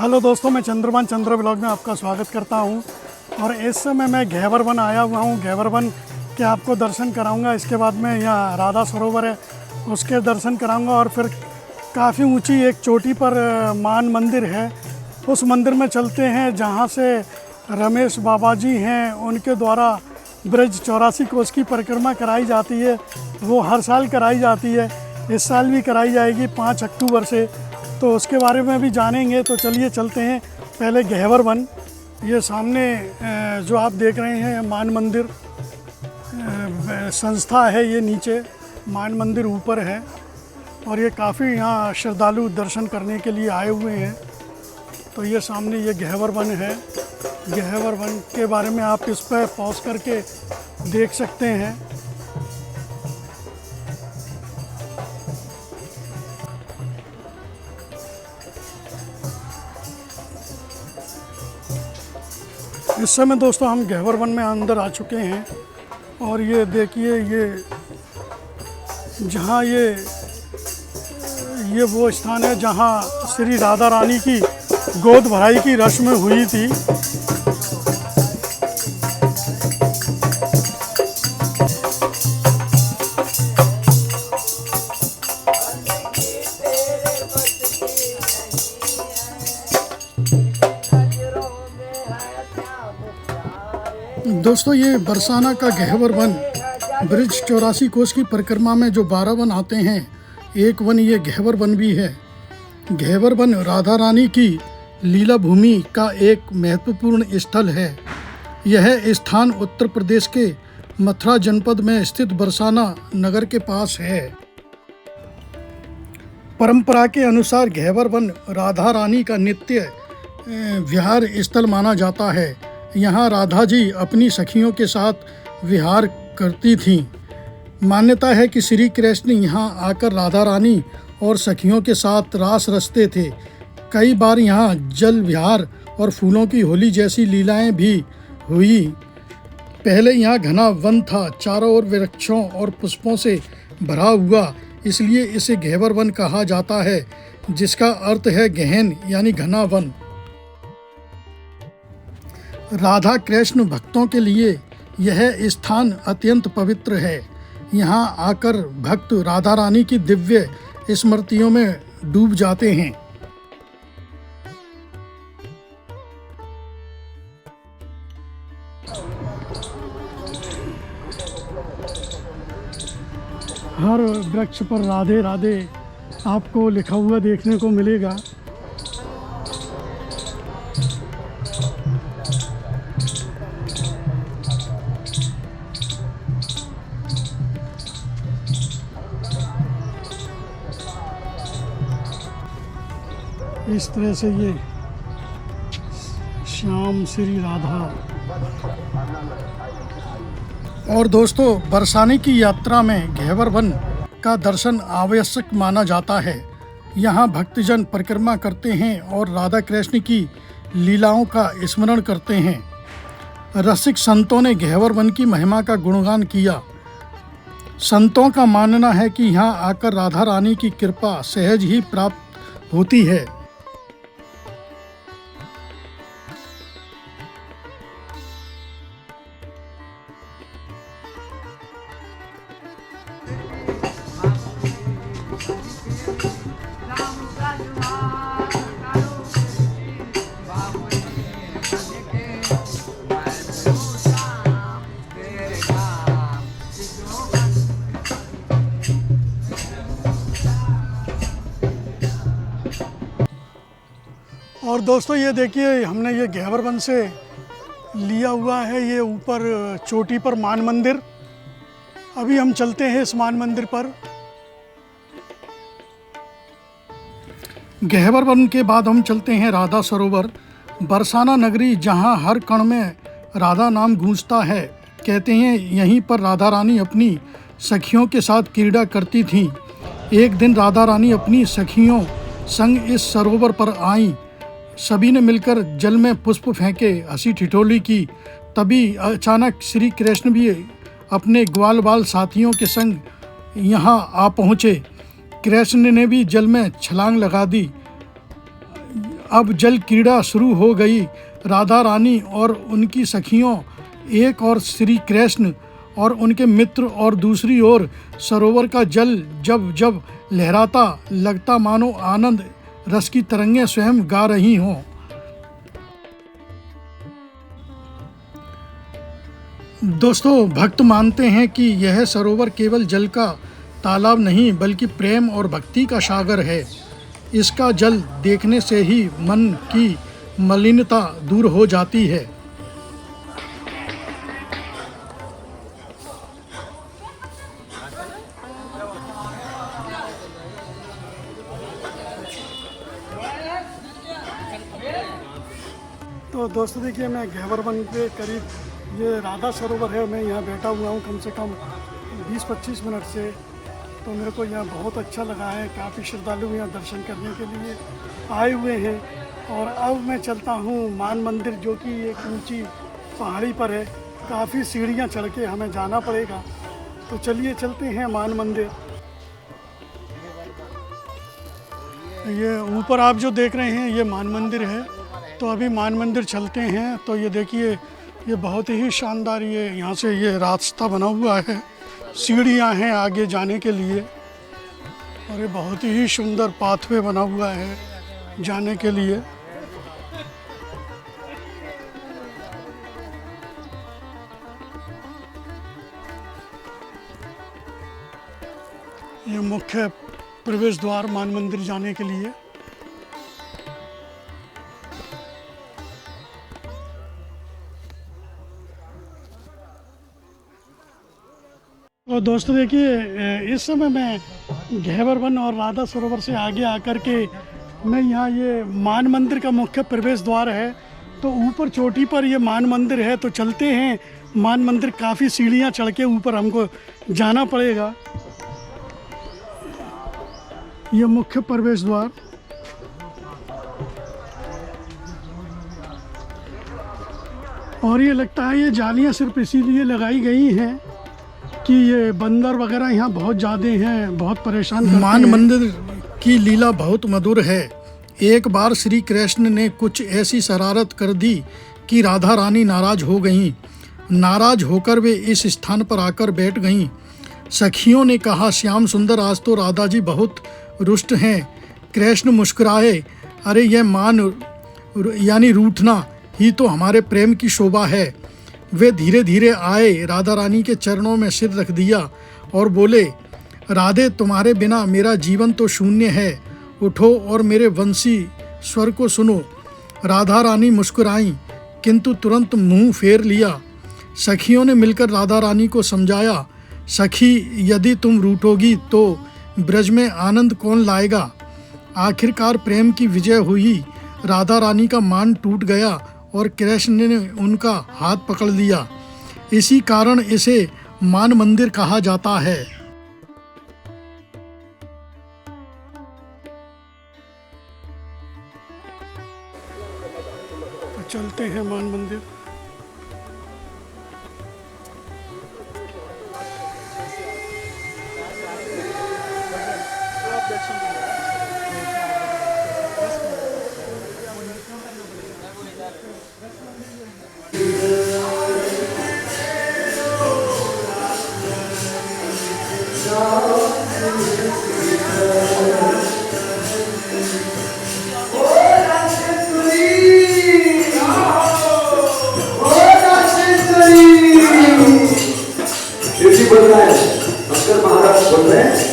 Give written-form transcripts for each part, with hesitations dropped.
Hello दोस्तों, मैं चंद्रभान चंद्र blog में आपका स्वागत करता हूं। और इस समय मैं घेवर वन आया हुआ हूं। घेवर वन के आपको दर्शन कराऊंगा। इसके बाद में यहाँ राधा सरोवर है, उसके दर्शन कराऊंगा। और फिर काफ़ी ऊंची एक चोटी पर मान मंदिर है, उस मंदिर में चलते हैं जहां से रमेश बाबा जी हैं, उनके द्वारा ब्रज 84 कोस की परिक्रमा कराई जाती है। वो हर साल कराई जाती है, इस साल भी कराई जाएगी 5 अक्टूबर से। तो उसके बारे में भी जानेंगे। तो चलिए चलते हैं पहले घेवर वन। ये सामने जो आप देख रहे हैं मान मंदिर संस्था है, ये नीचे मान मंदिर ऊपर है। और ये काफ़ी यहाँ श्रद्धालु दर्शन करने के लिए आए हुए हैं। तो ये सामने ये घेवर वन है। घेवर वन के बारे में आप इस पर पॉज करके देख सकते हैं। इस समय दोस्तों हम घेवर वन में अंदर आ चुके हैं। और ये देखिए, ये जहाँ ये वो स्थान है जहाँ श्री राधा रानी की गोद भराई की रस्म हुई थी। दोस्तों, ये बरसाना का घेवर वन ब्रिज 84 कोस की परिक्रमा में जो 12 वन आते हैं, एक वन ये घेवर वन भी है। घेवर वन राधा रानी की लीला भूमि का एक महत्वपूर्ण स्थल है। यह स्थान उत्तर प्रदेश के मथुरा जनपद में स्थित बरसाना नगर के पास है। परंपरा के अनुसार घेवर वन राधा रानी का नित्य विहार स्थल माना जाता है। यहाँ राधा जी अपनी सखियों के साथ विहार करती थीं। मान्यता है कि श्री कृष्ण यहाँ आकर राधा रानी और सखियों के साथ रास रचते थे। कई बार यहाँ जल विहार और फूलों की होली जैसी लीलाएं भी हुई। पहले यहाँ घना वन था, चारों ओर वृक्षों और पुष्पों से भरा हुआ, इसलिए इसे घेवर वन कहा जाता है, जिसका अर्थ है गहन यानी घना वन। राधा कृष्ण भक्तों के लिए यह स्थान अत्यंत पवित्र है। यहाँ आकर भक्त राधा रानी की दिव्य स्मृतियों में डूब जाते हैं। हर वृक्ष पर राधे राधे आपको लिखा हुआ देखने को मिलेगा। इस तरह से ये श्याम श्री राधा। और दोस्तों, बरसाने की यात्रा में घेवर वन का दर्शन आवश्यक माना जाता है। यहाँ भक्तजन परिक्रमा करते हैं और राधा कृष्ण की लीलाओं का स्मरण करते हैं। रसिक संतों ने घेवर वन की महिमा का गुणगान किया। संतों का मानना है कि यहाँ आकर राधा रानी की कृपा सहज ही प्राप्त होती है। और दोस्तों, ये देखिए, हमने ये घेवर वन से लिया हुआ है ये ऊपर चोटी पर मान मंदिर। अभी हम चलते हैं इस मान मंदिर पर। घेवर वन के बाद हम चलते हैं राधा सरोवर, बरसाना नगरी, जहां हर कण में राधा नाम गूंजता है। कहते हैं यहीं पर राधा रानी अपनी सखियों के साथ क्रीड़ा करती थीं। एक दिन राधा रानी अपनी सखियों संग इस सरोवर पर आईं। सभी ने मिलकर जल में पुष्प फेंके, हंसी ठिठोली की। तभी अचानक श्री कृष्ण भी अपने ग्वाल बाल साथियों के संग यहाँ आ पहुँचे। कृष्ण ने भी जल में छलांग लगा दी। अब जल क्रीड़ा शुरू हो गई। राधा रानी और उनकी सखियों, एक और श्री कृष्ण और उनके मित्र, और दूसरी ओर सरोवर का जल जब जब लहराता, लगता मानो आनंद रस की तरंगें स्वयं गा रही हों। दोस्तों, भक्त मानते हैं कि यह सरोवर केवल जल का तालाब नहीं बल्कि प्रेम और भक्ति का सागर है। इसका जल देखने से ही मन की मलिनता दूर हो जाती है। तो दोस्तों देखिए, मैं घेवर वन के करीब, ये राधा सरोवर है, मैं यहाँ बैठा हुआ हूँ कम से कम 20-25 मिनट से। तो मेरे को यहाँ बहुत अच्छा लगा है। काफ़ी श्रद्धालु यहाँ दर्शन करने के लिए आए हुए हैं। और अब मैं चलता हूँ मान मंदिर, जो कि एक ऊंची पहाड़ी पर है। काफ़ी सीढ़ियाँ चढ़ के हमें जाना पड़ेगा। तो चलिए चलते हैं मान मंदिर। ये ऊपर आप जो देख रहे हैं ये मान मंदिर है। तो अभी मान मंदिर चलते हैं। तो ये देखिए, ये बहुत ही शानदार, ये यहाँ से ये रास्ता बना हुआ है, सीढ़ियाँ हैं आगे जाने के लिए। और ये बहुत ही सुंदर पाथवे बना हुआ है जाने के लिए। ये मुख्य प्रवेश द्वार मान मंदिर जाने के लिए। और दोस्तों देखिए, इस समय मैं घेवर वन और राधा सरोवर से आगे आकर के मैं यहाँ, ये मान मंदिर का मुख्य प्रवेश द्वार है। तो ऊपर चोटी पर ये मान मंदिर है। तो चलते हैं मान मंदिर। काफ़ी सीढ़ियाँ चढ़ के ऊपर हमको जाना पड़ेगा। ये मुख्य प्रवेश द्वार। और ये लगता है ये जालियाँ सिर्फ इसीलिए लगाई गई हैं कि ये बंदर वगैरह यहाँ बहुत ज़्यादा हैं, बहुत परेशान करते हैं। मान मंदिर की लीला बहुत मधुर है। एक बार श्री कृष्ण ने कुछ ऐसी शरारत कर दी कि राधा रानी नाराज हो गईं। नाराज होकर वे इस स्थान पर आकर बैठ गईं। सखियों ने कहा, श्याम सुंदर, आज तो राधा जी बहुत रुष्ट हैं। कृष्ण मुस्कुराए, अरे यह मान यानी रूठना ही तो हमारे प्रेम की शोभा है। वे धीरे धीरे आए, राधा रानी के चरणों में सिर रख दिया और बोले, राधे, तुम्हारे बिना मेरा जीवन तो शून्य है। उठो और मेरे वंशी स्वर को सुनो। राधा रानी मुस्कुराईं, किंतु तुरंत मुंह फेर लिया। सखियों ने मिलकर राधा रानी को समझाया, सखी, यदि तुम रूठोगी तो ब्रज में आनंद कौन लाएगा। आखिरकार प्रेम की विजय हुई। राधा रानी का मान टूट गया और कृष्ण ने उनका हाथ पकड़ लिया। इसी कारण इसे मान मंदिर कहा जाता है। तो चलते हैं मान मंदिर। बोल रहा है, शंकर महाराज बोल रहे हैं,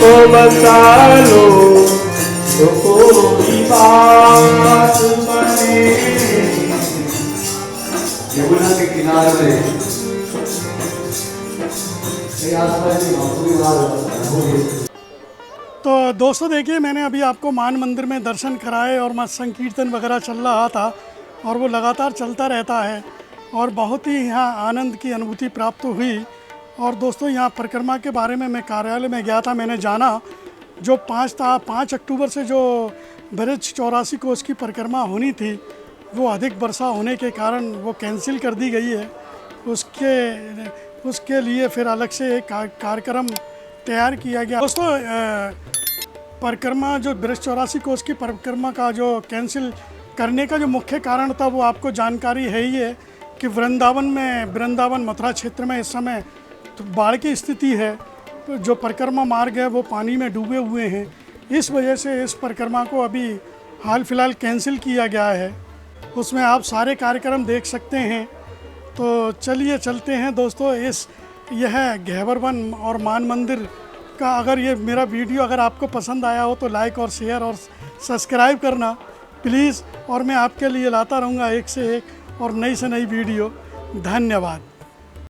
तो बता लो तो कोई बात बने। यमुना के किनारे में तो दोस्तों देखिए, मैंने अभी आपको मान मंदिर में दर्शन कराए और मत संकीर्तन वगैरह चल रहा था और वो लगातार चलता रहता है और बहुत ही यहाँ आनंद की अनुभूति प्राप्त हुई। और दोस्तों यहाँ परिक्रमा के बारे में मैं कार्यालय में गया था, मैंने जाना जो 5 अक्टूबर से जो ब्रज 84 कोस की परिक्रमा होनी थी वो अधिक वर्षा होने के कारण वो कैंसिल कर दी गई है। उसके लिए फिर अलग से एक कार्यक्रम तैयार किया गया। दोस्तों परिक्रमा जो ब्रज 84 कोस की परिक्रमा का जो कैंसिल करने का जो मुख्य कारण था वो आपको जानकारी है ही है कि वृंदावन मथुरा क्षेत्र में इस समय तो बाढ़ की स्थिति है। तो जो परिक्रमा मार्ग है वो पानी में डूबे हुए हैं। इस वजह से इस परिक्रमा को अभी हाल फिलहाल कैंसिल किया गया है। उसमें आप सारे कार्यक्रम देख सकते हैं। तो चलिए चलते हैं दोस्तों। यह घेवर वन और मान मंदिर का अगर ये मेरा वीडियो अगर आपको पसंद आया हो तो लाइक और शेयर और सब्सक्राइब करना प्लीज़। और मैं आपके लिए लाता रहूँगा एक से एक और नई से नई वीडियो। धन्यवाद।